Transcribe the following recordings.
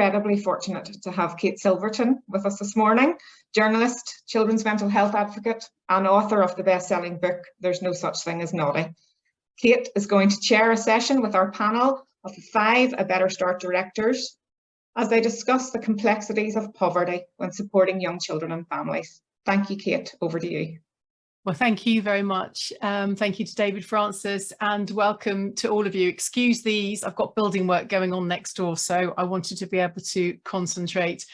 incredibly fortunate to have Kate Silverton with us this morning, journalist, children's mental health advocate, and author of the best-selling book, There's No Such Thing as Naughty. Kate is going to chair a session with our panel of 5 A Better Start directors as they discuss the complexities of poverty when supporting young children and families. Thank you, Kate. Over to you. Well, thank you very much. Thank you to David Francis, and welcome to all of you. Excuse these, I've got building work going on next door, so I wanted to be able to concentrate.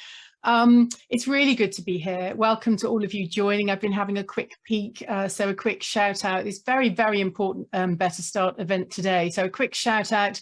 It's really good to be here. Welcome to all of you joining. I've been having a quick peek, so a quick shout out. This very, very important Better Start event today. So a quick shout out.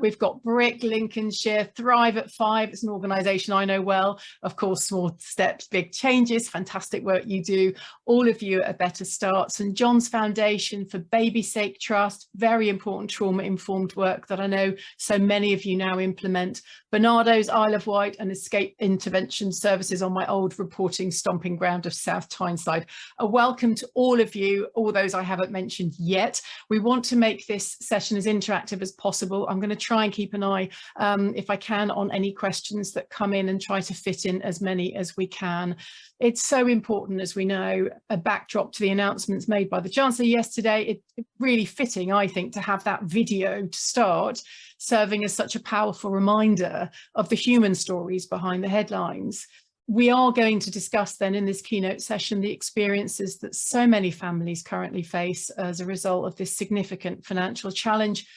We've got BRIC, Lincolnshire, Thrive at 5. It's an organisation I know well. Of course, small steps, big changes. Fantastic work you do. All of you at A Better Start. St John's Foundation for Baby Sake Trust. Very important trauma-informed work that I know so many of you now implement. Bernardo's, Isle of Wight, and Escape Intervention Services on my old reporting stomping ground of South Tyneside. A welcome to all of you, all those I haven't mentioned yet. We want to make this session as interactive as possible. I'm going to try and keep an eye, if I can, on any questions that come in and try to fit in as many as we can. It's so important, as we know, a backdrop to the announcements made by the Chancellor yesterday. It's really fitting, I think, to have that video to start, serving as such a powerful reminder of the human stories behind the headlines. We are going to discuss then in this keynote session the experiences that so many families currently face as a result of this significant financial challenge.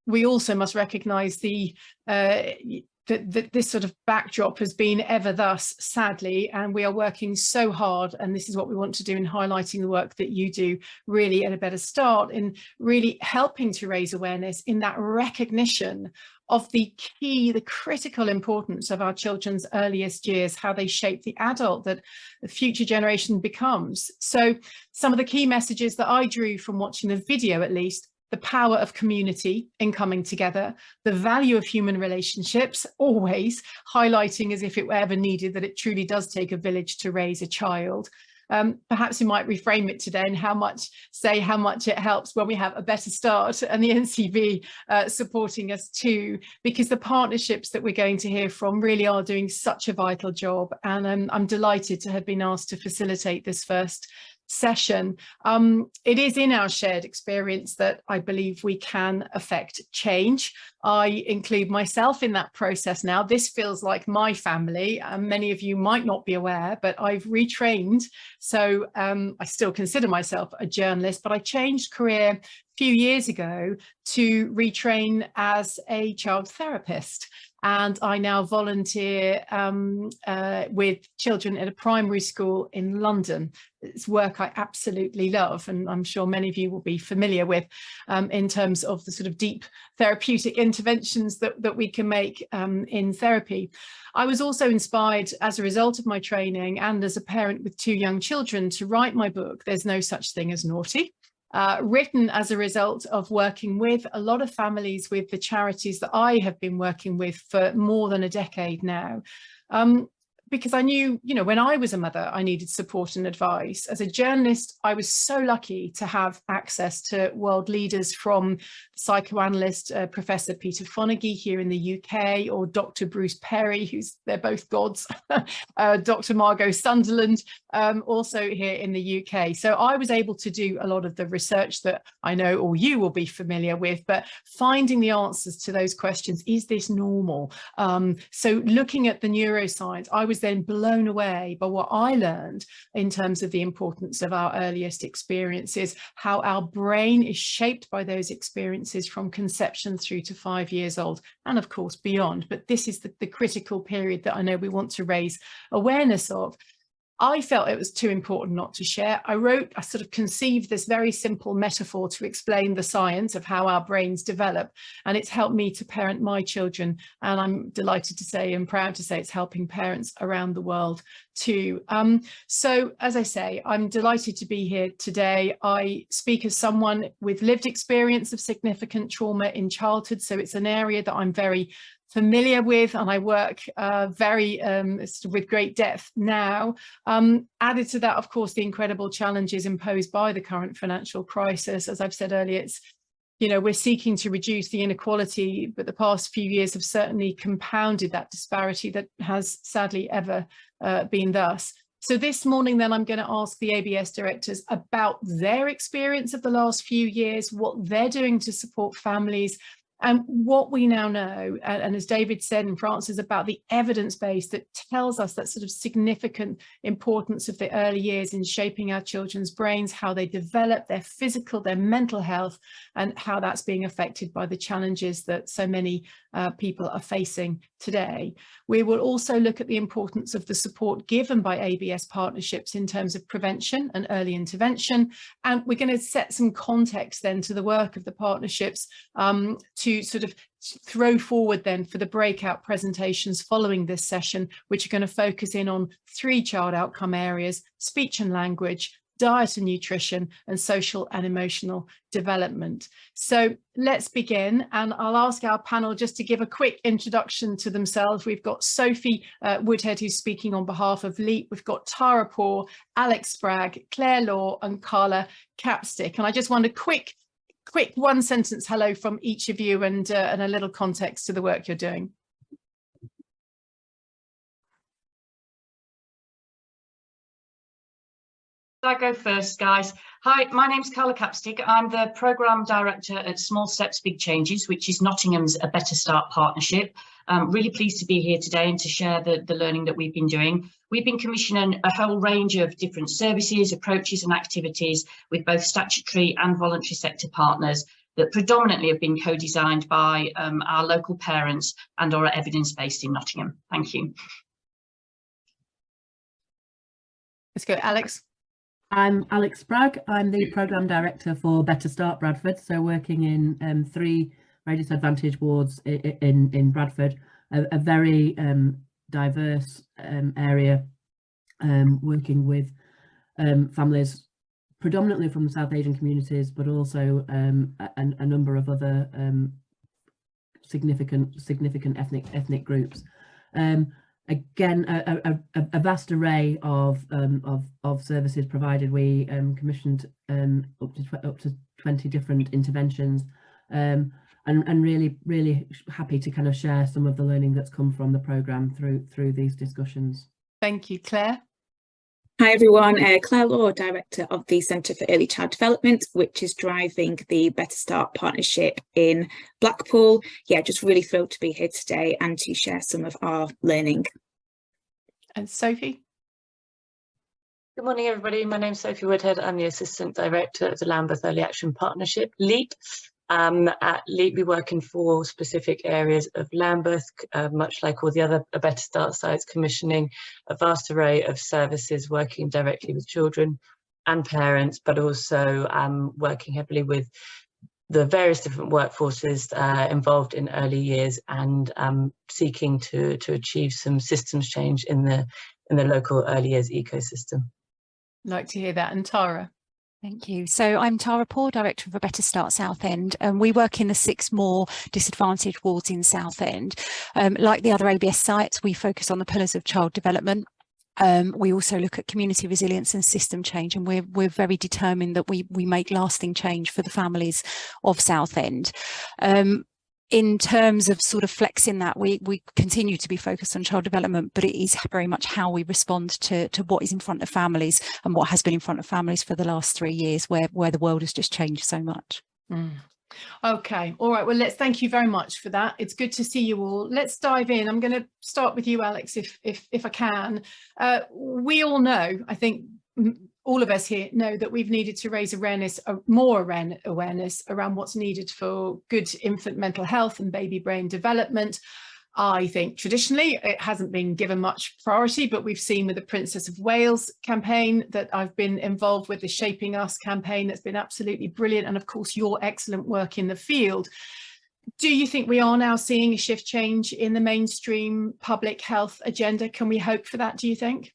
We also must recognise that this sort of backdrop has been ever thus, sadly, and we are working so hard, and this is what we want to do in highlighting the work that you do really at A Better Start, in really helping to raise awareness in that recognition of the critical importance of our children's earliest years, how they shape the adult that the future generation becomes. So some of the key messages that I drew from watching the video, at least: the power of community in coming together, the value of human relationships, always highlighting, as if it were ever needed, that it truly does take a village to raise a child. Perhaps we might reframe it today and how much it helps when we have A Better Start and the NCB supporting us too, because the partnerships that we're going to hear from really are doing such a vital job. And I'm delighted to have been asked to facilitate this first session. It is in our shared experience that I believe we can affect change. I include myself in that process now. This feels like my family. Many of you might not be aware, but I've retrained. So I still consider myself a journalist, but I changed career a few years ago to retrain as a child therapist. And I now volunteer with children at a primary school in London. It's work I absolutely love, and I'm sure many of you will be familiar with in terms of the sort of deep therapeutic interventions that we can make in therapy. I was also inspired as a result of my training and as a parent with 2 young children to write my book, There's No Such Thing as Naughty. Written as a result of working with a lot of families with the charities that I have been working with for more than a decade now. Because I knew, when I was a mother, I needed support and advice. As a journalist, I was so lucky to have access to world leaders, from psychoanalyst Professor Peter Fonagy here in the UK, or Dr. Bruce Perry, they're both gods, Dr. Margot Sunderland, also here in the UK. So I was able to do a lot of the research that I know all you will be familiar with, but finding the answers to those questions: is this normal? So looking at the neuroscience, I was then blown away by what I learned in terms of the importance of our earliest experiences, how our brain is shaped by those experiences from conception through to 5 years old, and of course beyond. But this is the critical period that I know we want to raise awareness of. I felt it was too important not to share. I sort of conceived this very simple metaphor to explain the science of how our brains develop, and it's helped me to parent my children, and I'm delighted to say and proud to say it's helping parents around the world too. So as I say, I'm delighted to be here today. I speak as someone with lived experience of significant trauma in childhood, so it's an area that I'm very familiar with, and I work with great depth now. Added to that, of course, the incredible challenges imposed by the current financial crisis. As I've said earlier, it's You know, we're seeking to reduce the inequality, but the past few years have certainly compounded that disparity that has sadly ever been thus. So this morning, then, I'm going to ask the ABS directors about their experience of the last few years, what they're doing to support families, and what we now know, and as David said and Francis, about the evidence base that tells us that sort of significant importance of the early years in shaping our children's brains, how they develop, their physical, their mental health, and how that's being affected by the challenges that so many people are facing today. We will also look at the importance of the support given by ABS partnerships in terms of prevention and early intervention. And we're going to set some context then to the work of the partnerships to sort of throw forward then for the breakout presentations following this session, which are going to focus in on 3 child outcome areas: speech and language, diet and nutrition, and social and emotional development. So let's begin, and I'll ask our panel just to give a quick introduction to themselves. We've got Sophie Woodhead, who's speaking on behalf of LEAP. We've got Tara Poor, Alex Spragg, Claire Law, and Carla Capstick. And I just want a quick 1 sentence hello from each of you, and a little context to the work you're doing. I go first, guys. Hi, my name's Carla Capstick. I'm the Programme Director at Small Steps, Big Changes, which is Nottingham's A Better Start partnership. I'm really pleased to be here today and to share the learning that we've been doing. We've been commissioning a whole range of different services, approaches and activities with both statutory and voluntary sector partners that predominantly have been co-designed by our local parents and are evidence-based in Nottingham. Thank you. Let's go, Alex. I'm Alex Spragg. I'm the Programme Director for Better Start Bradford, so working in 3 very disadvantaged wards in Bradford, a very diverse area, working with families predominantly from South Asian communities, but also a number of other significant ethnic groups. Again, a vast array of services provided. We commissioned up to 20 different interventions, and really happy to kind of share some of the learning that's come from the programme through these discussions. Thank you, Claire. Hi everyone, Claire Law, Director of the Centre for Early Child Development, which is driving the Better Start partnership in Blackpool. Yeah, just really thrilled to be here today and to share some of our learning. And Sophie? Good morning everybody, my name's Sophie Woodhead. I'm the Assistant Director of the Lambeth Early Action Partnership, LEAP. At LEAP we work in 4 specific areas of Lambeth, much like all the other A Better Start sites, commissioning a vast array of services, working directly with children and parents, but also working heavily with the various different workforces involved in early years, and seeking to achieve some systems change in the local early years ecosystem. Like to hear that. And Tara? Thank you. So I'm Tara Poor, Director of A Better Start Southend, and we work in the 6 more disadvantaged wards in Southend. Like the other ABS sites, we focus on the pillars of child development. We also look at community resilience and system change, and we're very determined that we make lasting change for the families of Southend. In terms of sort of flexing that, we continue to be focused on child development, but it is very much how we respond to what is in front of families and what has been in front of families for the last 3 years, where the world has just changed so much. Okay, all right, well, thank you very much for that. It's good to see you all. Let's dive in. I'm going to start with you, Alex, if I can. We all know, I think all of us here know, that we've needed to raise awareness, more awareness around what's needed for good infant mental health and baby brain development. I think traditionally it hasn't been given much priority, but we've seen with the Princess of Wales campaign that I've been involved with, the Shaping Us campaign, that's been absolutely brilliant, and of course your excellent work in the field. Do you think we are now seeing a shift change in the mainstream public health agenda? Can we hope for that, do you think?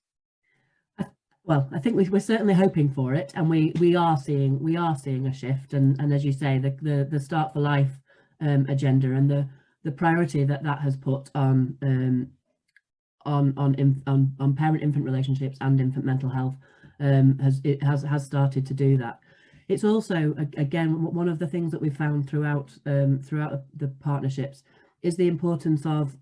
Well, I think we're certainly hoping for it, and we are seeing a shift, and as you say, the Start for Life agenda and the priority that has put on parent-infant relationships and infant mental health has started to do that. It's also, again, one of the things that we've found throughout the partnerships is the importance of,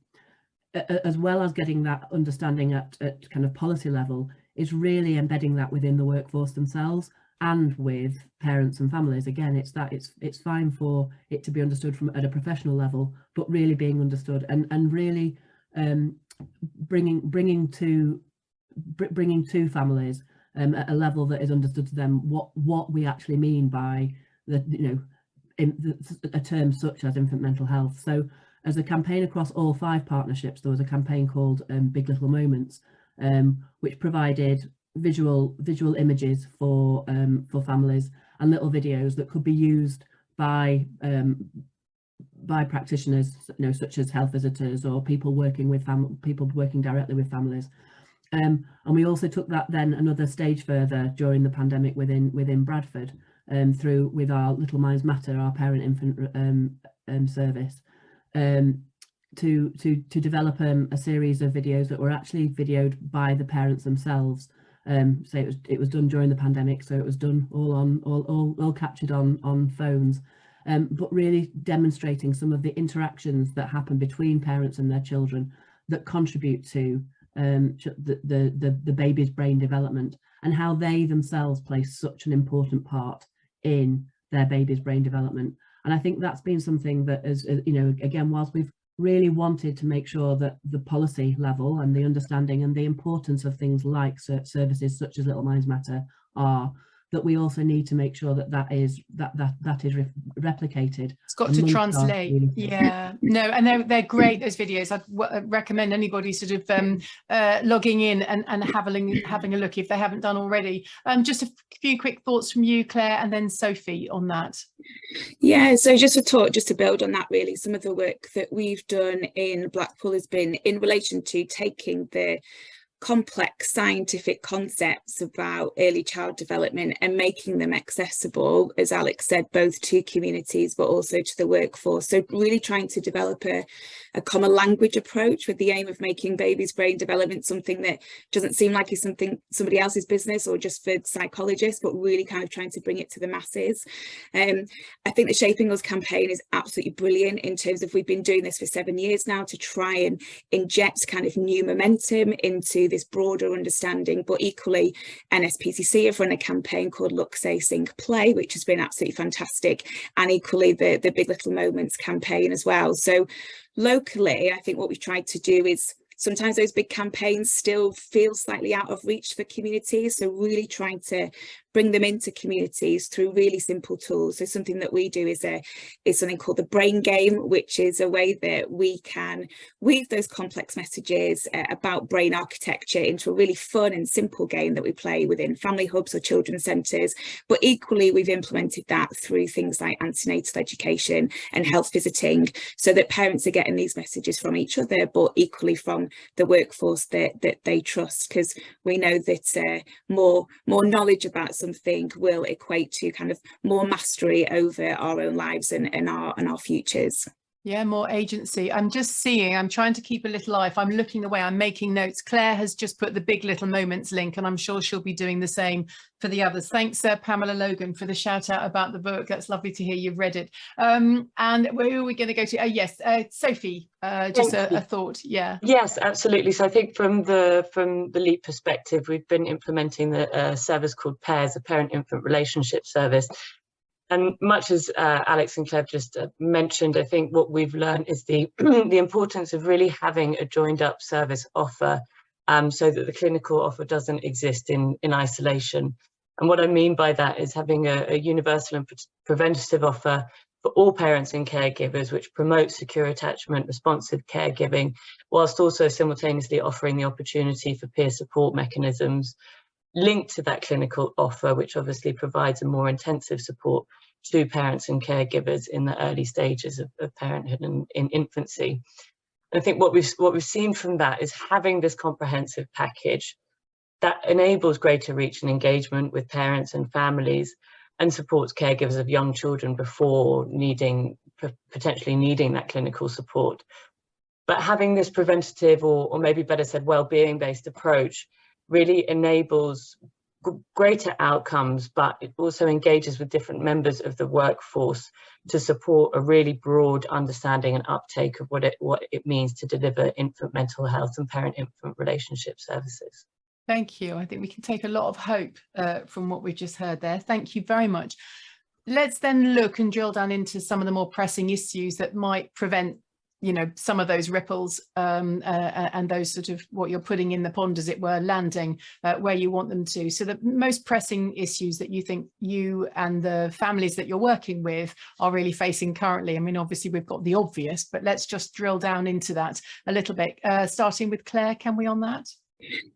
as well as getting that understanding at kind of policy level, is really embedding that within the workforce themselves and with parents and families. Again, it's fine for it to be understood from at a professional level, but really being understood and really bringing to families at a level that is understood to them what we actually mean by a term such as infant mental health. So as a campaign across all 5 partnerships, there was a campaign called Big Little Moments, which provided visual images for families and little videos that could be used by practitioners, such as health visitors or people working directly with families. And we also took that then another stage further during the pandemic within Bradford, through with our Little Minds Matter, our parent infant service, to develop a series of videos that were actually videoed by the parents themselves. So it was done during the pandemic, so it was done all captured on phones, but really demonstrating some of the interactions that happen between parents and their children that contribute to the baby's brain development, and how they themselves play such an important part in their baby's brain development. And I think that's been something that, as again, whilst we've really wanted to make sure that the policy level and the understanding and the importance of things like services such as Little Minds Matter are, that we also need to make sure that is replicated. It's got to translate. Yeah, no, and they're great, those videos. I'd recommend anybody sort of logging in and having a look if they haven't done already. Just a few quick thoughts from you, Claire, and then Sophie on that. Yeah, so just to build on that, really, some of the work that we've done in Blackpool has been in relation to taking the complex scientific concepts about early child development and making them accessible, as Alex said, both to communities but also to the workforce. So really trying to develop a common language approach with the aim of making babies' brain development something that doesn't seem like it's somebody else's business or just for psychologists, but really kind of trying to bring it to the masses. I think the Shaping Us campaign is absolutely brilliant in terms of, we've been doing this for 7 years now to try and inject kind of new momentum into this broader understanding. But equally, NSPCC have run a campaign called Look, Say, Sing, Play, which has been absolutely fantastic, and equally the Big Little Moments campaign as well. So locally, I think what we've tried to do is, sometimes those big campaigns still feel slightly out of reach for communities, so really trying to bring them into communities through really simple tools. So something that we do is something called the brain game, which is a way that we can weave those complex messages about brain architecture into a really fun and simple game that we play within family hubs or children's centres. But equally, we've implemented that through things like antenatal education and health visiting, so that parents are getting these messages from each other, but equally from the workforce that they trust, because we know that more knowledge about something will equate to kind of more mastery over our own lives and our futures. Yeah, more agency. I'm trying to keep a little eye. If I'm looking away, I'm making notes. Claire has just put the Big Little Moments link, and I'm sure she'll be doing the same for the others. Thanks, Pamela Logan, for the shout out about the book. That's lovely to hear you've read it. And where are we going to go to? Yes, Sophie, just a thought. Yeah. Yes, absolutely. So I think from the LEAP perspective, we've been implementing a service called PAIRS, a parent-infant relationship service. And much as Alex and Claire just mentioned, I think what we've learned is the importance of really having a joined up service offer, so that the clinical offer doesn't exist in isolation. And what I mean by that is having a universal and preventative offer for all parents and caregivers, which promotes secure attachment, responsive caregiving, whilst also simultaneously offering the opportunity for peer support mechanisms linked to that clinical offer, which obviously provides a more intensive support to parents and caregivers in the early stages of parenthood and in infancy. I think what we've seen from that is having this comprehensive package that enables greater reach and engagement with parents and families, and supports caregivers of young children before potentially needing that clinical support. But having this preventative, or maybe better said, well-being based approach, really enables greater outcomes, but it also engages with different members of the workforce to support a really broad understanding and uptake of what it means to deliver infant mental health and parent-infant relationship services. Thank you. I think we can take a lot of hope from what we've just heard there. Thank you very much. Let's then look and drill down into some of the more pressing issues that might prevent, you know, some of those ripples and those sort of what you're putting in the pond, as it were, landing where you want them to. So the most pressing issues that you think you and the families that you're working with are really facing currently. I mean, obviously we've got the obvious, but let's just drill down into that a little bit, starting with Claire. Can we on that?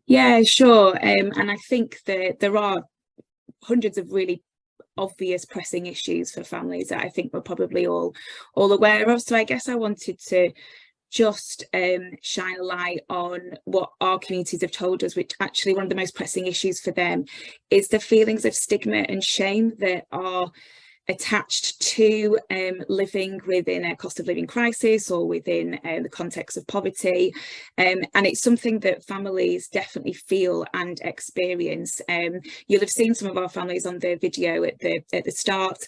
Yeah, sure. And I think that there are hundreds of really obvious pressing issues for families that I think we're probably all aware of. So I guess I wanted to just shine a light on what our communities have told us, which actually one of the most pressing issues for them is the feelings of stigma and shame that are attached to living within a cost of living crisis or within the context of poverty, and it's something that families definitely feel and experience. You'll have seen some of our families on the video at the start.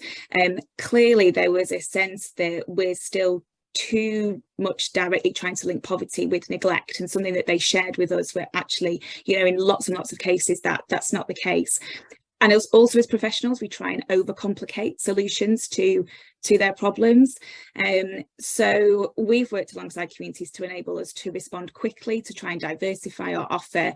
Clearly there was a sense that we're still too much directly trying to link poverty with neglect, and something that they shared with us were actually, you know, in lots and lots of cases that's not the case. And also as professionals, we try and overcomplicate solutions to their problems. So we've worked alongside communities to enable us to respond quickly, to try and diversify our offer,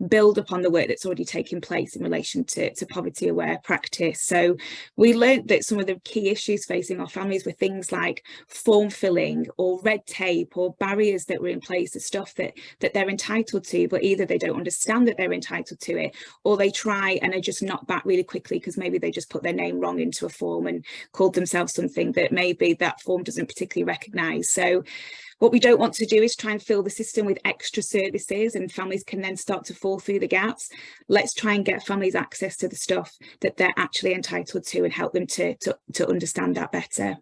build upon the work that's already taken place in relation to poverty aware practice. So we learned that some of the key issues facing our families were things like form filling or red tape or barriers that were in place, the stuff that they're entitled to, but either they don't understand that they're entitled to it, or they try and are just knocked back really quickly because maybe they just put their name wrong into a form and called themselves something that maybe that form doesn't particularly recognise. So what we don't want to do is try and fill the system with extra services and families can then start to fall through the gaps. Let's try and get families access to the stuff that they're actually entitled to and help them to understand that better.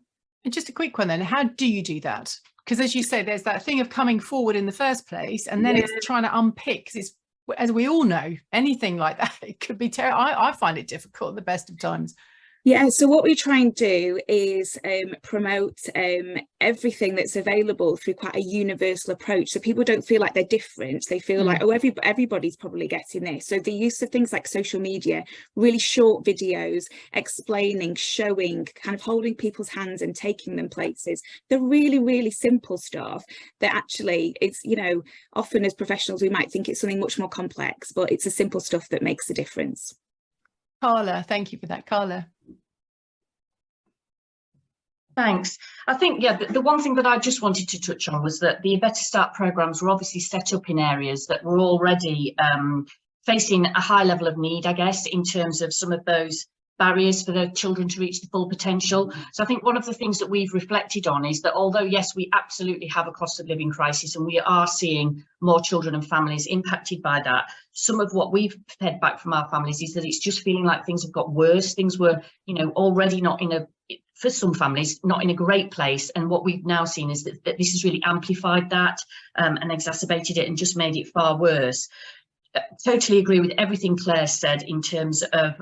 And just a quick one then, how do you do that? Because as you say, there's that thing of coming forward in the first place, and then it's trying to unpick, because it's, as we all know, anything like that, it could be terrible. I find it difficult at the best of times. Yeah, so what we try and do is promote everything that's available through quite a universal approach, so people don't feel like they're different. They feel like, oh, everybody's probably getting this. So the use of things like social media, really short videos explaining, showing, kind of holding people's hands and taking them places, the really, really simple stuff that actually it's, you know, often as professionals we might think it's something much more complex, but it's the simple stuff that makes a difference. Carla, thank you for that. Carla. Thanks. I think, yeah, the one thing that I just wanted to touch on was that the Better Start programmes were obviously set up in areas that were already facing a high level of need, I guess, in terms of some of those barriers for the children to reach the full potential. So I think one of the things that we've reflected on is that although, yes, we absolutely have a cost of living crisis and we are seeing more children and families impacted by that, some of what we've fed back from our families is that it's just feeling like things have got worse. Things were, you know, already not in a, for some families, not in a great place. And what we've now seen is that this has really amplified that and exacerbated it and just made it far worse. Totally agree with everything Claire said in terms of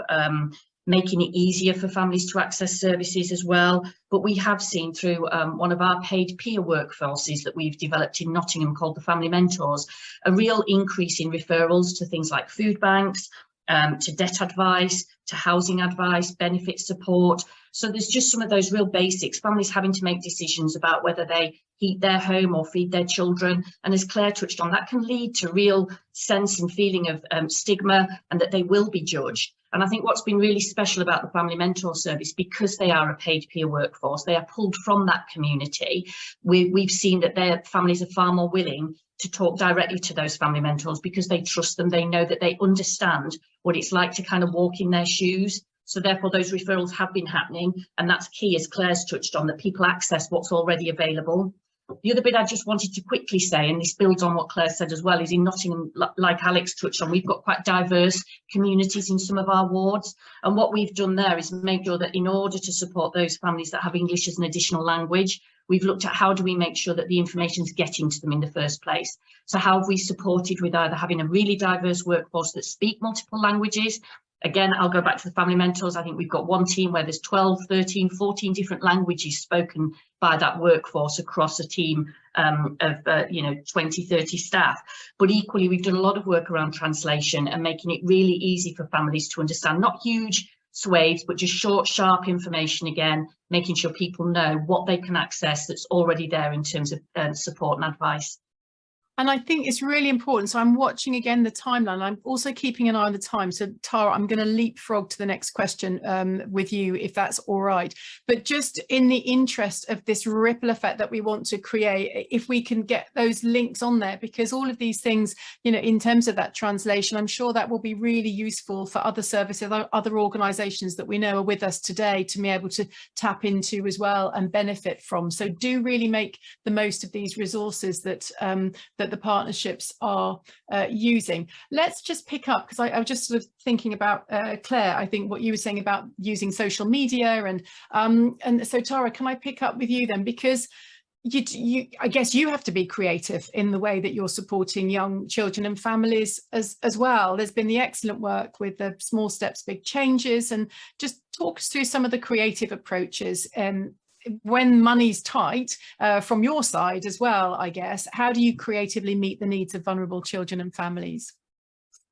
making it easier for families to access services as well. But we have seen through one of our paid peer workforces that we've developed in Nottingham called the Family Mentors, a real increase in referrals to things like food banks, to debt advice, to housing advice, benefit support. So there's just some of those real basics, families having to make decisions about whether they heat their home or feed their children. And as Claire touched on, that can lead to real sense and feeling of stigma and that they will be judged. And I think what's been really special about the Family Mentor Service, because they are a paid peer workforce, they are pulled from that community. We've seen that their families are far more willing to talk directly to those family mentors because they trust them. They know that they understand what it's like to kind of walk in their shoes. So therefore, those referrals have been happening. And that's key, as Claire's touched on, that people access what's already available. The other bit I just wanted to quickly say, and this builds on what Claire said as well, is in Nottingham, like Alex touched on, we've got quite diverse communities in some of our wards. And what we've done there is make sure that in order to support those families that have English as an additional language, we've looked at how do we make sure that the information is getting to them in the first place. So how have we supported with either having a really diverse workforce that speak multiple languages, Again, I'll go back to the family mentors. I think we've got one team where there's 12, 13, 14 different languages spoken by that workforce across a team of 20, 30 staff. But equally, we've done a lot of work around translation and making it really easy for families to understand, not huge swathes, but just short, sharp information, again, making sure people know what they can access that's already there in terms of support and advice. And I think it's really important. So I'm watching again the timeline. I'm also keeping an eye on the time. So Tara, I'm going to leapfrog to the next question with you, if that's all right. But just in the interest of this ripple effect that we want to create, if we can get those links on there, because all of these things, you know, in terms of that translation, I'm sure that will be really useful for other services, other organisations that we know are with us today to be able to tap into as well and benefit from. So do really make the most of these resources that that the partnerships are using. Let's just pick up, because I was just sort of thinking about Claire, I think what you were saying about using social media, and so Tara, can I pick up with you then, because I guess you have to be creative in the way that you're supporting young children and families as well. There's been the excellent work with the Small Steps, Big Changes, and just talk us through some of the creative approaches when money's tight from your side as well, I guess. How do you creatively meet the needs of vulnerable children and families?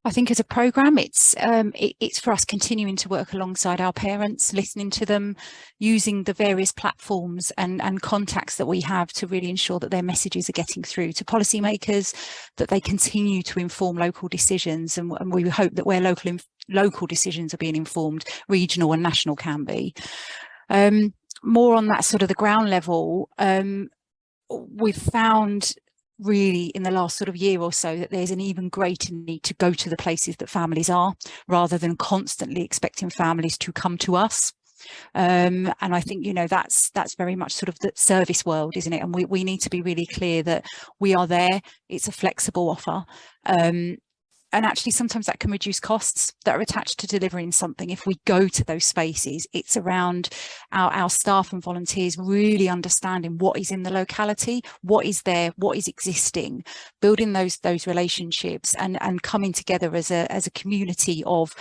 I think as a programme, it's for us continuing to work alongside our parents, listening to them, using the various platforms and contacts that we have to really ensure that their messages are getting through to policymakers, that they continue to inform local decisions, and we hope that where local decisions are being informed, regional and national can be. More on that sort of the ground level, we've found really in the last sort of year or so that there's an even greater need to go to the places that families are, rather than constantly expecting families to come to us. And I think, you know, that's very much sort of the service world, isn't it? And we need to be really clear that we are there. It's a flexible offer. And actually, sometimes that can reduce costs that are attached to delivering something. If we go to those spaces, it's around our staff and volunteers really understanding what is in the locality, what is there, what is existing, building those relationships and coming together as a community of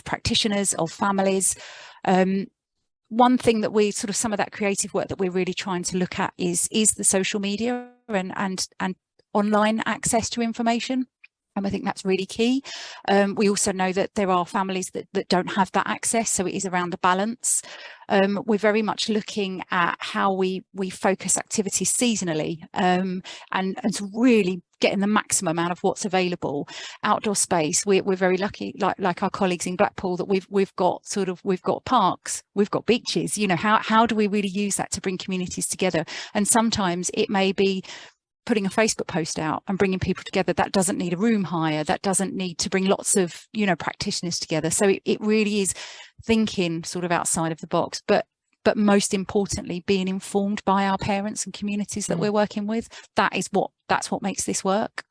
practitioners, of families. One thing that we sort of, some of that creative work that we're really trying to look at is the social media and online access to information. And I think that's really key. We also know that there are families that don't have that access, so it is around the balance. We're very much looking at how we focus activities seasonally and to really getting the maximum out of what's available. Outdoor space, we're very lucky, like our colleagues in Blackpool, that we've got parks, we've got beaches. You know, how do we really use that to bring communities together? And sometimes it may be putting a Facebook post out and bringing people together. That doesn't need a room hire, that doesn't need to bring lots of, you know, practitioners together. So it really is thinking sort of outside of the box, but most importantly being informed by our parents and communities that we're working with. That's what makes this work.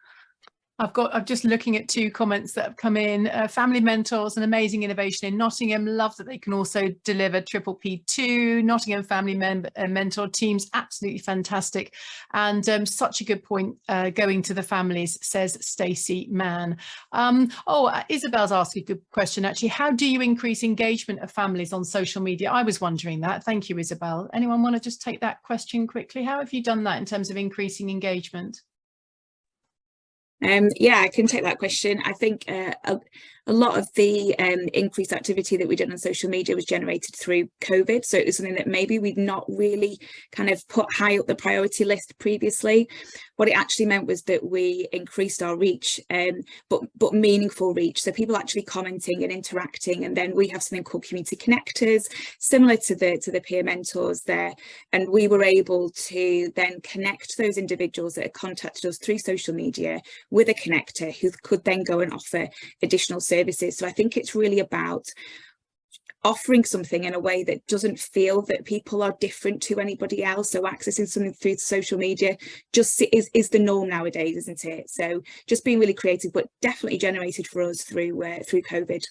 I'm just looking at two comments that have come in. Family Mentors, an amazing innovation in Nottingham. Love that they can also deliver triple P2. Nottingham Family Mentor teams, absolutely fantastic. And such a good point going to the families, says Stacey Mann. Isabel's asked a good question, actually. How do you increase engagement of families on social media? I was wondering that. Thank you, Isabel. Anyone want to just take that question quickly? How have you done that in terms of increasing engagement? Yeah, I can take that question. I think a lot of the increased activity that we did on social media was generated through COVID. So it was something that maybe we'd not really kind of put high up the priority list previously. What it actually meant was that we increased our reach, but meaningful reach. So people actually commenting and interacting. And then we have something called community connectors, similar to the peer mentors there. And we were able to then connect those individuals that had contacted us through social media with a connector who could then go and offer additional services. So I think it's really about offering something in a way that doesn't feel that people are different to anybody else. So accessing something through social media just is the norm nowadays, isn't it? So just being really creative, but definitely generated for us through COVID.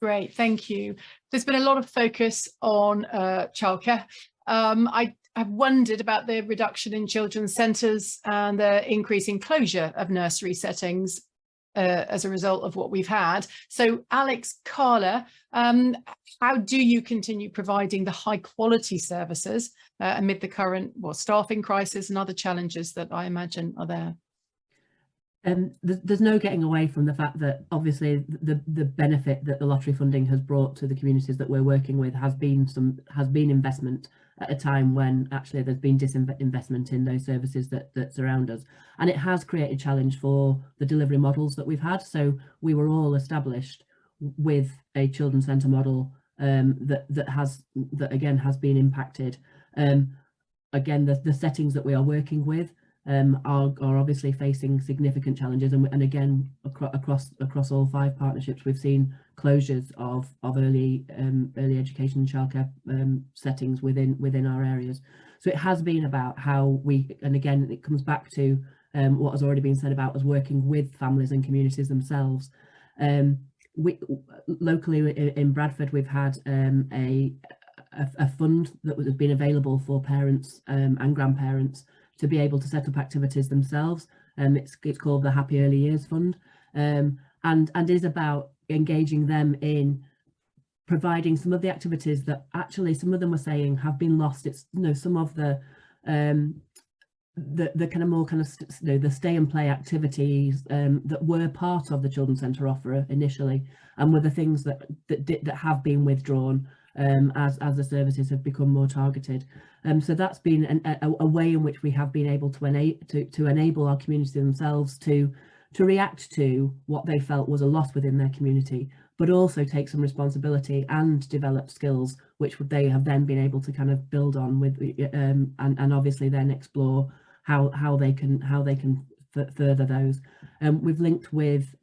Great, thank you. There's been a lot of focus on childcare. I've wondered about the reduction in children's centres and the increasing closure of nursery settings. as a result of what we've had. So Alex, Carla, how do you continue providing the high quality services amid the current staffing crisis and other challenges that I imagine are there? There's no getting away from the fact that obviously the benefit that the lottery funding has brought to the communities that we're working with has been investment at a time when actually there's been disinvestment in those services that surround us, and it has created challenge for the delivery models that we've had. So we were all established with a children's centre model that again has been impacted. Again, the settings that we are working with are obviously facing significant challenges, and again across all 5 partnerships we've seen closures of early education and childcare settings within our areas. So it has been about how we, and again it comes back to what has already been said about us working with families and communities themselves. We locally in Bradford we've had a fund that has been available for parents and grandparents to be able to set up activities themselves. It's called the Happy Early Years Fund, and is about engaging them in providing some of the activities that actually some of them were saying have been lost. It's some of the the stay and play activities that were part of the children's centre offer initially, and were the things that have been withdrawn as the services have become more targeted. So that's been a way in which we have been able to enable our community themselves to react to what they felt was a loss within their community, but also take some responsibility and develop skills which they have then been able to kind of build on with, and obviously then explore how they can further those. We've linked with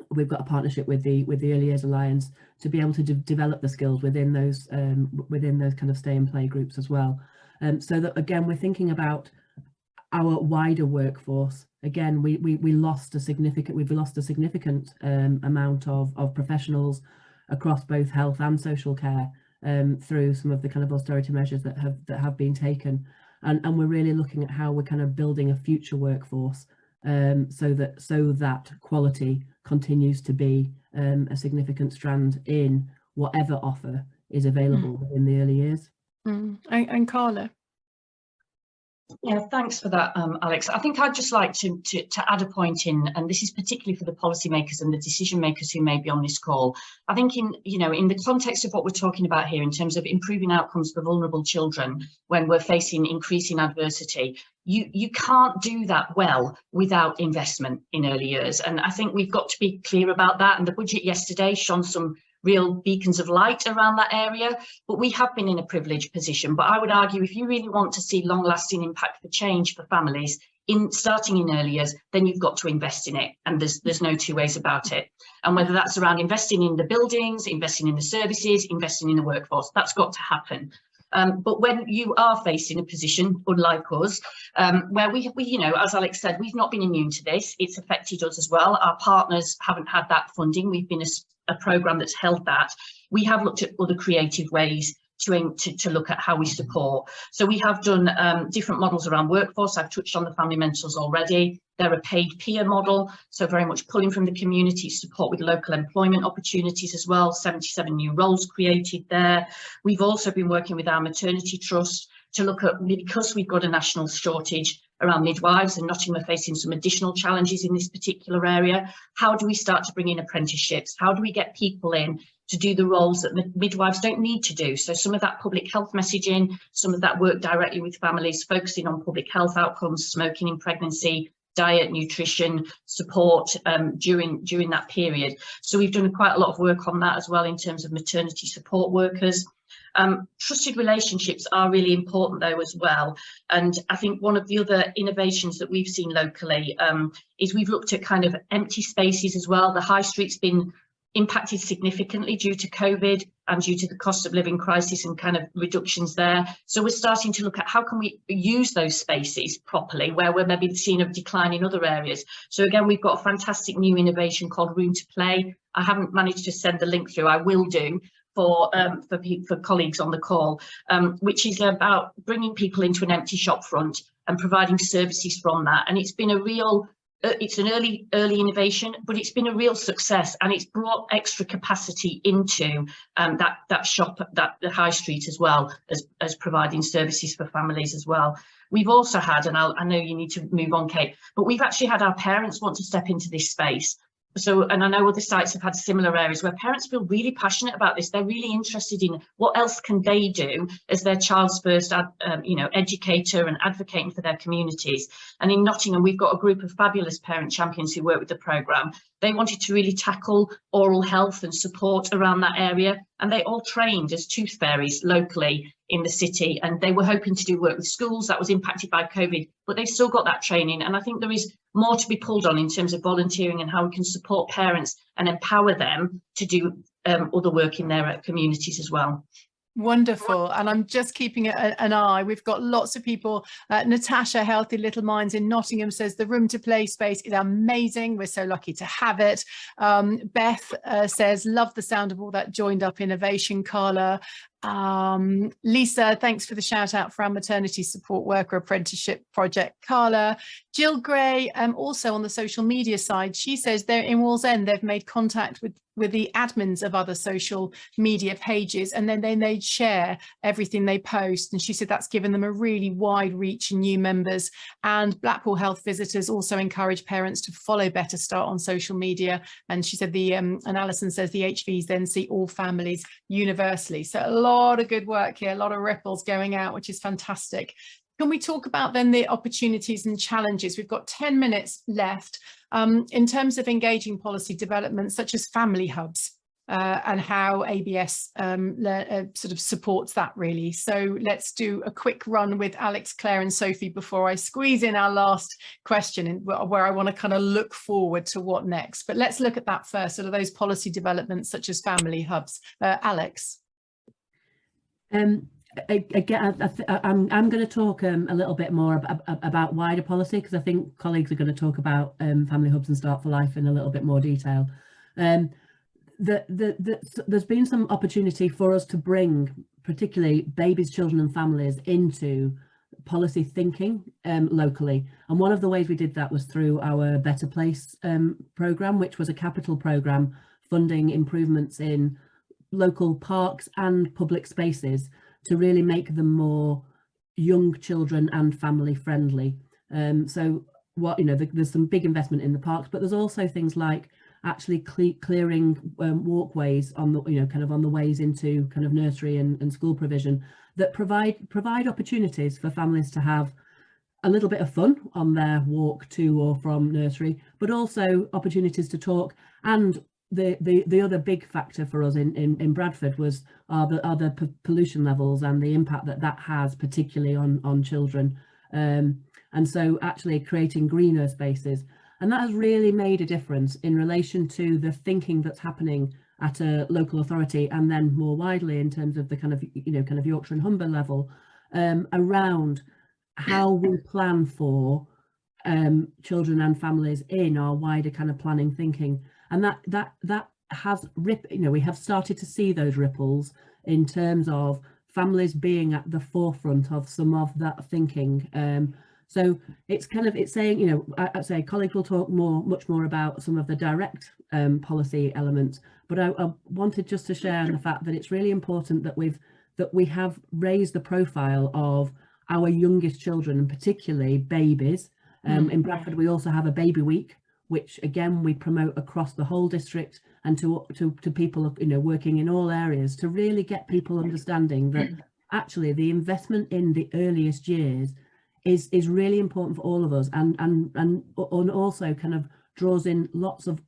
we've got a partnership with the Early Years Alliance to be able to develop the skills within those kind of stay and play groups as well. So that again we're thinking about our wider workforce. Again, we've lost a significant amount of professionals across both health and social care through some of the kind of austerity measures that have been taken, and we're really looking at how we're kind of building a future workforce so that quality continues to be a significant strand in whatever offer is available within the early years. And Carla? Yeah, thanks for that, Alex. I think I'd just like to add a point in, and this is particularly for the policymakers and the decision makers who may be on this call. I think in the context of what we're talking about here, in terms of improving outcomes for vulnerable children when we're facing increasing adversity, you can't do that well without investment in early years. And I think we've got to be clear about that. And the budget yesterday shone some real beacons of light around that area, but we have been in a privileged position. But I would argue if you really want to see long-lasting impact for change for families starting in early years, then you've got to invest in it, and there's no two ways about it. And whether that's around investing in the buildings, investing in the services, investing in the workforce, that's got to happen. But when you are facing a position, unlike us, where we as Alex said, we've not been immune to this. It's affected us as well. Our partners haven't had that funding. We've been a programme that's held that. We have looked at other creative ways to look at how we support. So we have done different models around workforce. I've touched on the family mentors already. They're a paid peer model, so very much pulling from the community support with local employment opportunities as well. 77 new roles created there. We've also been working with our maternity trust to look at, because we've got a national shortage around midwives and Nottingham are facing some additional challenges in this particular area, how do we start to bring in apprenticeships? How do we get people in to do the roles that midwives don't need to do? So some of that public health messaging, some of that work directly with families, focusing on public health outcomes, smoking in pregnancy, diet, nutrition, support during that period. So we've done quite a lot of work on that as well in terms of maternity support workers. Trusted relationships are really important though as well, and I think one of the other innovations that we've seen locally is we've looked at kind of empty spaces as well. The high street's been impacted significantly due to COVID and due to the cost of living crisis and kind of reductions there. So we're starting to look at how can we use those spaces properly where we're maybe seeing a decline in other areas. So again, we've got a fantastic new innovation called Room to Play. I haven't managed to send the link through. I will do for colleagues on the call, which is about bringing people into an empty shop front and providing services from that. And it's been a real it's an early innovation, but it's been a real success, and it's brought extra capacity into that shop, the high street, as well as providing services for families as well. We've also had, and I know you need to move on, Kate, but we've actually had our parents want to step into this space. So, and I know other sites have had similar areas where parents feel really passionate about this. They're really interested in what else can they do as their child's first, educator and advocating for their communities. And in Nottingham, we've got a group of fabulous parent champions who work with the programme. They wanted to really tackle oral health and support around that area. And they all trained as tooth fairies locally in the city. And they were hoping to do work with schools that was impacted by COVID, but they've still got that training. And I think there is more to be pulled on in terms of volunteering and how we can support parents and empower them to do other work in their communities as well. Wonderful. And I'm just keeping an eye. We've got lots of people. Natasha, Healthy Little Minds in Nottingham, says the room to play space is amazing. We're so lucky to have it. Beth says, love the sound of all that joined up innovation. Carla. Lisa, thanks for the shout out for our maternity support worker apprenticeship project. Carla. Jill Gray, also on the social media side, she says they're in Wallsend, they've made contact with the admins of other social media pages, and then they share everything they post. And she said that's given them a really wide reach and new members. And Blackpool Health visitors also encourage parents to follow Better Start on social media. And she said and Alison says the HVs then see all families universally. So a lot of good work here, a lot of ripples going out, which is fantastic. Can we talk about then the opportunities and challenges? We've got 10 minutes left in terms of engaging policy development, such as family hubs and how ABS sort of supports that really. So let's do a quick run with Alex, Claire and Sophie before I squeeze in our last question where I want to kind of look forward to what next. But let's look at that first, sort of those policy developments such as family hubs. Alex. Again, I'm going to talk a little bit more about wider policy, because I think colleagues are going to talk about family hubs and Start for Life in a little bit more detail. There's been some opportunity for us to bring particularly babies, children and families into policy thinking locally. And one of the ways we did that was through our Better Place programme, which was a capital programme funding improvements in local parks and public spaces to really make them more young children and family friendly. So there's some big investment in the parks, but there's also things like actually clearing walkways on the kind of on the ways into kind of nursery and school provision that provide opportunities for families to have a little bit of fun on their walk to or from nursery, but also opportunities to talk. And the other big factor for us in Bradford was are the pollution levels and the impact that has particularly on children, and so actually creating greener spaces, and that has really made a difference in relation to the thinking that's happening at a local authority and then more widely in terms of the kind of Yorkshire and Humber level around how we plan for children and families in our wider kind of planning thinking. And that has we have started to see those ripples in terms of families being at the forefront of some of that thinking. So it's saying, I'd say colleagues will talk much more about some of the direct policy elements, but I wanted just to share the fact that it's really important that we have raised the profile of our youngest children, and particularly babies. In Bradford, we also have a baby week, which again we promote across the whole district and to people working in all areas, to really get people understanding that actually the investment in the earliest years is really important for all of us, and also kind of draws in lots of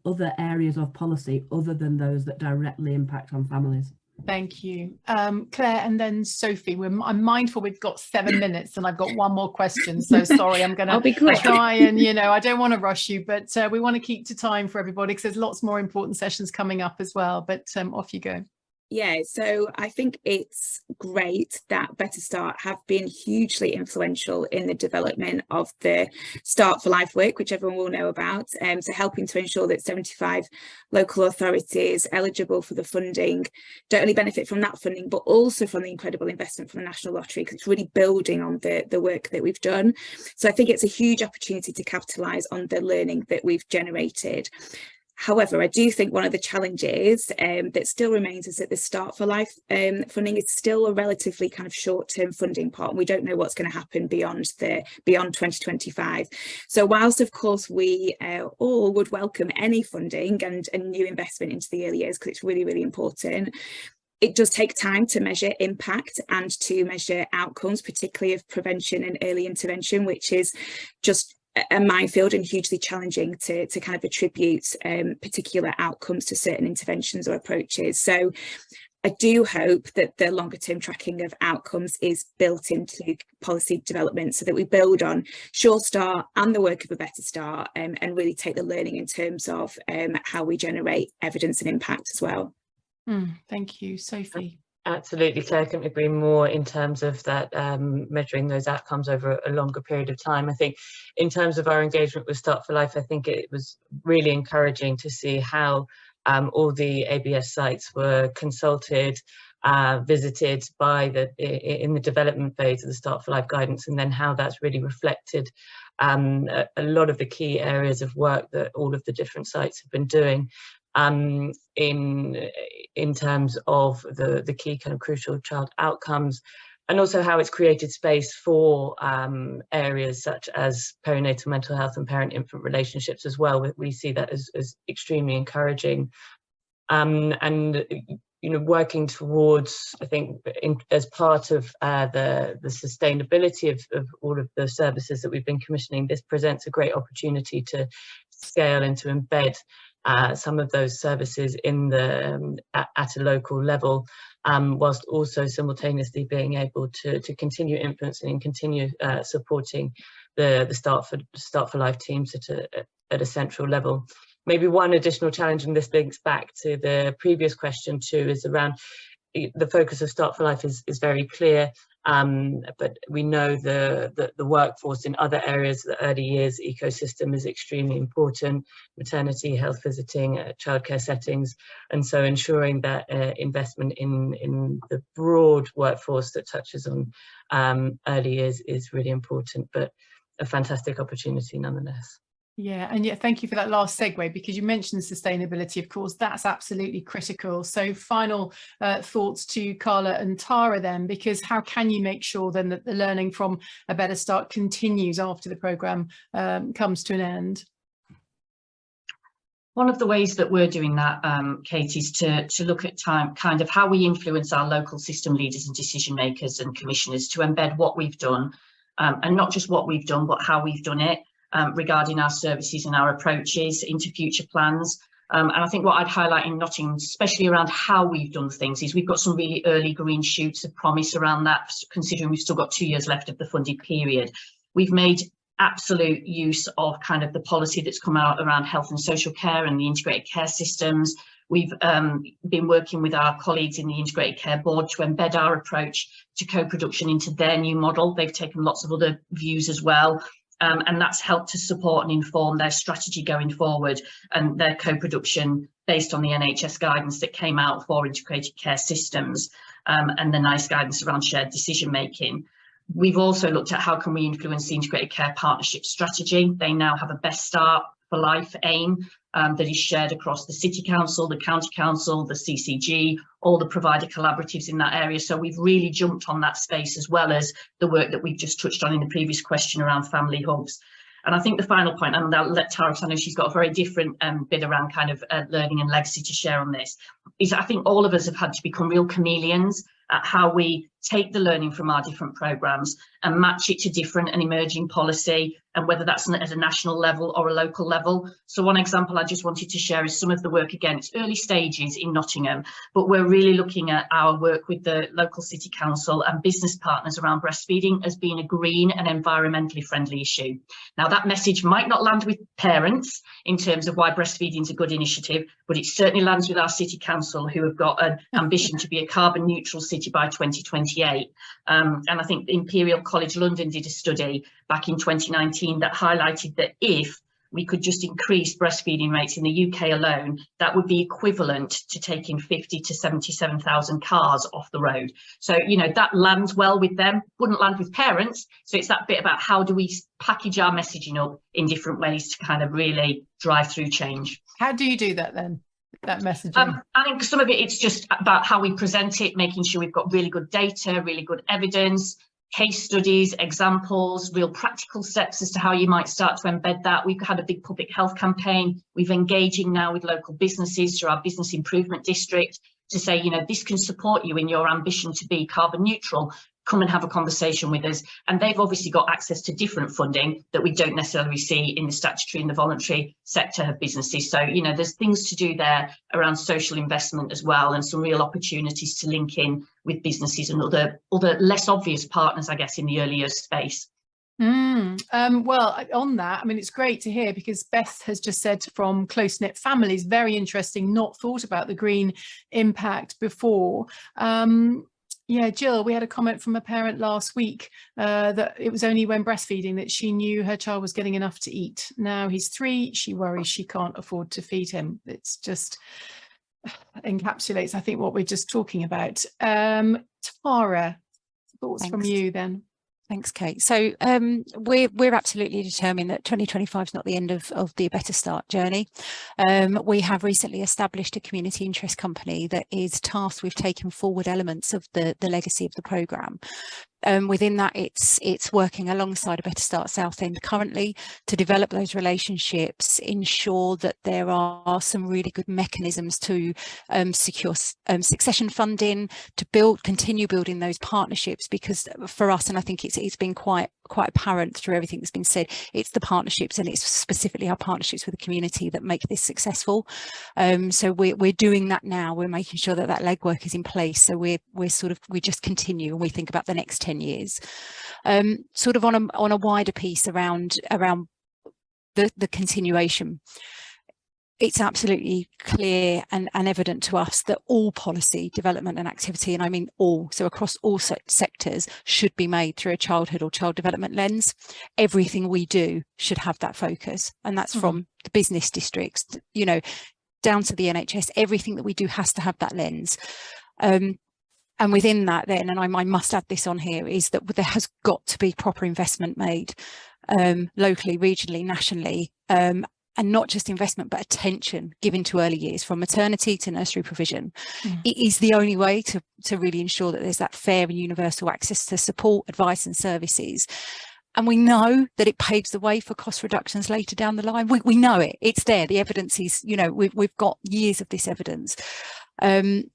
other areas of policy other than those that directly impact on families. Thank you. Claire and then Sophie. I'm mindful we've got 7 minutes and I've got one more question, so sorry, I'm going to try and, I don't want to rush you, but we want to keep to time for everybody because there's lots more important sessions coming up as well, but off you go. Yeah, so I think it's great that Better Start have been hugely influential in the development of the Start for Life work, which everyone will know about. So helping to ensure that 75 local authorities eligible for the funding don't only benefit from that funding, but also from the incredible investment from the National Lottery, because it's really building on the work that we've done. So I think it's a huge opportunity to capitalise on the learning that we've generated. However, I do think one of the challenges that still remains is that the Start for Life funding is still a relatively kind of short-term funding pot, and we don't know what's going to happen beyond 2025. So whilst, of course, we all would welcome any funding and new investment into the early years, because it's really, really important, it does take time to measure impact and to measure outcomes, particularly of prevention and early intervention, which is just a minefield and hugely challenging to kind of attribute particular outcomes to certain interventions or approaches. So I do hope that the longer term tracking of outcomes is built into policy development, so that we build on Sure Start and the work of a Better Start, and really take the learning in terms of how we generate evidence and impact as well. Thank you, Sophie. Absolutely, so I couldn't agree more in terms of that, measuring those outcomes over a longer period of time. I think in terms of our engagement with Start for Life, I think it was really encouraging to see how all the ABS sites were consulted, visited by in the development phase of the Start for Life guidance, and then how that's really reflected a lot of the key areas of work that all of the different sites have been doing. In terms of the key kind of crucial child outcomes, and also how it's created space for areas such as perinatal mental health and parent-infant relationships as well. We see that as extremely encouraging, and you know, working towards, I think, as part of the sustainability of all of the services that we've been commissioning, this presents a great opportunity to scale and to embed some of those services in at a local level, whilst also simultaneously being able to continue influencing and continue supporting the Start for Life teams at a central level. Maybe one additional challenge, and this links back to the previous question too, is around the focus of Start for Life is very clear, but we know the workforce in other areas, the early years ecosystem is extremely important, maternity, health visiting, childcare settings, and so ensuring that investment in the broad workforce that touches on early years is really important, but a fantastic opportunity nonetheless. Yeah, and thank you for that last segue, because you mentioned sustainability. Of course, that's absolutely critical. So final thoughts to Carla and Tara then, because how can you make sure then that the learning from A Better Start continues after the programme comes to an end? One of the ways that we're doing that, Kate, is to look at kind of how we influence our local system leaders and decision makers and commissioners to embed what we've done, and not just what we've done, but how we've done it. Regarding our services and our approaches into future plans. And I think what I'd highlight in Nottingham, especially around how we've done things, is we've got some really early green shoots of promise around that, considering we've still got 2 years left of the funded period. We've made absolute use of kind of the policy that's come out around health and social care and the integrated care systems. We've been working with our colleagues in the Integrated Care Board to embed our approach to co-production into their new model. They've taken lots of other views as well. And that's helped to support and inform their strategy going forward and their co-production based on the NHS guidance that came out for integrated care systems, and the NICE guidance around shared decision making. We've also looked at how can we influence the integrated care partnership strategy. They now have a Best Start for Life aim that is shared across the City Council, the County Council, the CCG, all the provider collaboratives in that area. So we've really jumped on that space, as well as the work that we've just touched on in the previous question around family hubs. And I think the final point, and I'll let Tara, because I know she's got a very different bit around kind of learning and legacy to share on this, is I think all of us have had to become real chameleons at how we take the learning from our different programmes and match it to different and emerging policy, and whether that's at a national level or a local level. So one example I just wanted to share is some of the work, again, it's early stages in Nottingham, but we're really looking at our work with the local city council and business partners around breastfeeding as being a green and environmentally friendly issue. Now, that message might not land with parents in terms of why breastfeeding is a good initiative, but it certainly lands with our city council, who have got an ambition to be a carbon neutral city by 2028. And I think Imperial College London did a study back in 2019 that highlighted that if we could just increase breastfeeding rates in the UK alone, that would be equivalent to taking 50 to 77,000 cars off the road. So, you know, that lands well with them, wouldn't land with parents. So it's that bit about how do we package our messaging up in different ways to kind of really drive through change. How do you do that then? That messaging? I think some of it, it's just about how we present it, making sure we've got really good data, really good evidence, case studies, examples, real practical steps as to how you might start to embed that. We've had a big public health campaign. We've engaging now with local businesses through our business improvement district to say, you know, this can support you in your ambition to be carbon neutral. Come and have a conversation with us. And they've obviously got access to different funding that we don't necessarily see in the statutory and the voluntary sector of businesses. So, you know, there's things to do there around social investment as well, and some real opportunities to link in with businesses and other less obvious partners, I guess, in the early years space. Well, on that, I mean, it's great to hear, because Beth has just said from close-knit families, very interesting, not thought about the green impact before. Yeah, Jill, we had a comment from a parent last week that it was only when breastfeeding that she knew her child was getting enough to eat. Now he's 3, she worries she can't afford to feed him. It's just encapsulates, I think, what we're just talking about. Tara, thoughts from you then? Thanks, Kate. So we're absolutely determined that 2025 is not the end of the Better Start journey. We have recently established a community interest company that is tasked with taking forward elements of the legacy of the programme. Within that, it's working alongside a Better Start Southend currently to develop those relationships, ensure that there are some really good mechanisms to secure succession funding, to continue building those partnerships, because for us, and I think it's been quite apparent through everything that's been said, it's the partnerships, and it's specifically our partnerships with the community that make this successful. So we're doing that now. We're making sure that legwork is in place. So we just continue, and we think about the next 10 years. Sort of on a wider piece around the continuation. It's absolutely clear and evident to us that all policy development and activity, and I mean all, so across all sectors, should be made through a childhood or child development lens. Everything we do should have that focus, and that's from the business districts, you know, down to the NHS. Everything that we do has to have that lens. And within that then, and I must add this on here, is that there has got to be proper investment made locally, regionally, nationally, and not just investment, but attention given to early years, from maternity to nursery provision. It is the only way to really ensure that there's that fair and universal access to support, advice and services. And we know that it paves the way for cost reductions later down the line. We know it. It's there. The evidence is, you know, we've got years of this evidence. And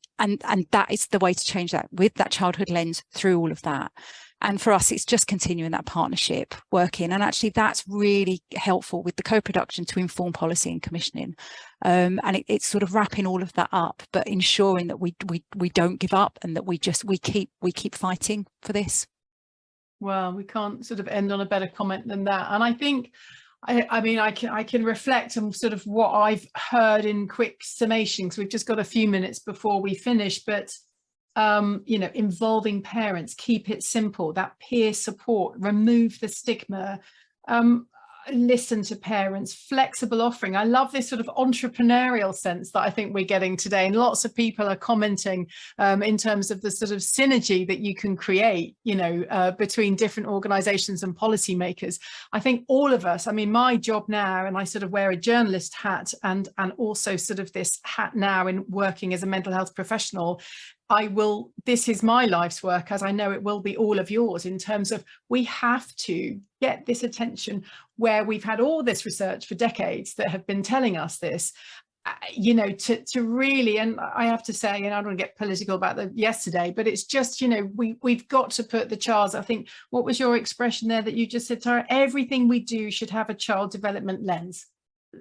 that is the way to change that, with that childhood lens through all of that. And for us, it's just continuing that partnership working. And actually, that's really helpful with the co-production to inform policy and commissioning. And it's sort of wrapping all of that up, but ensuring that we don't give up, and that we keep fighting for this. Well, we can't sort of end on a better comment than that. And I think, I mean, I can reflect on sort of what I've heard in quick summation, because we've just got a few minutes before we finish, but you know, involving parents, keep it simple, that peer support, remove the stigma, listen to parents, flexible offering. I love this sort of entrepreneurial sense that I think we're getting today, and lots of people are commenting in terms of the sort of synergy that you can create, you know, between different organizations and policymakers. I think all of us, I mean, my job now, and I sort of wear a journalist hat and also sort of this hat now in working as a mental health professional, this is my life's work, as I know it will be all of yours, in terms of we have to get this attention where we've had all this research for decades that have been telling us this, you know, to really, and I have to say, and I don't want to get political about the yesterday, but it's just, you know, we've got to put the child's, I think, what was your expression there that you just said, Tara? Everything we do should have a child development lens.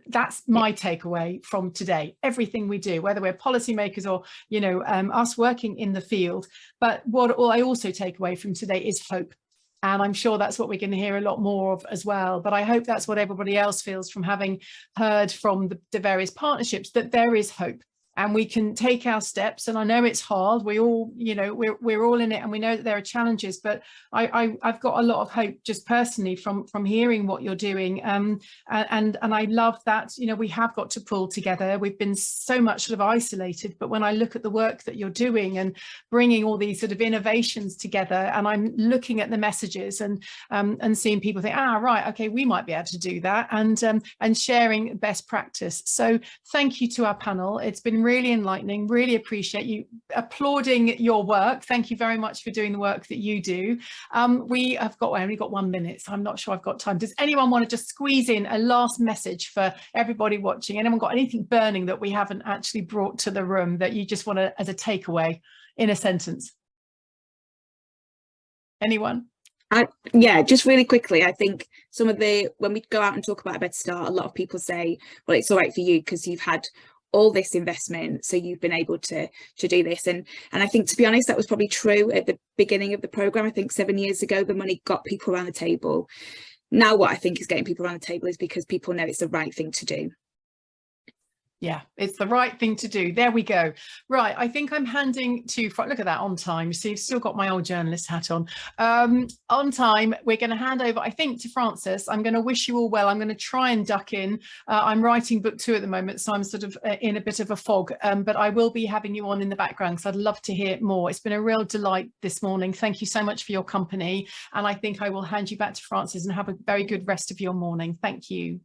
That's my takeaway from today. Everything we do, whether we're policymakers or, you know, us working in the field. But what I also take away from today is hope. And I'm sure that's what we're going to hear a lot more of as well. But I hope that's what everybody else feels from having heard from the various partnerships, that there is hope. And we can take our steps. And I know it's hard. We all, you know, we're all in it, and we know that there are challenges. But I've got a lot of hope just personally from hearing what you're doing. And I love that, you know, we have got to pull together. We've been so much sort of isolated. But when I look at the work that you're doing and bringing all these sort of innovations together, and I'm looking at the messages and seeing people think, right, okay, we might be able to do that, and sharing best practice. So thank you to our panel. It's been really enlightening. Really appreciate you, applauding your work. Thank you very much for doing the work that you do. We have only got 1 minute, so I'm not sure I've got time. Does anyone want to just squeeze in a last message for everybody watching? Anyone got anything burning that we haven't actually brought to the room that you just want to, as a takeaway, in a sentence? Anyone? Yeah, just really quickly, I think when we go out and talk about a better start, a lot of people say, well, it's all right for you because you've had all this investment, so you've been able to do this. And I think, to be honest, that was probably true at the beginning of the programme. I think 7 years ago, the money got people around the table. Now what I think is getting people around the table is because people know it's the right thing to do. Yeah, it's the right thing to do. There we go. Right, I think I'm handing to, look at that, on time. So you've still got my old journalist hat on. On time, we're going to hand over, I think, to Frances. I'm going to wish you all well. I'm going to try and duck in. I'm writing book 2 at the moment, so I'm sort of in a bit of a fog, but I will be having you on in the background because I'd love to hear more. It's been a real delight this morning. Thank you so much for your company. And I think I will hand you back to Frances and have a very good rest of your morning. Thank you.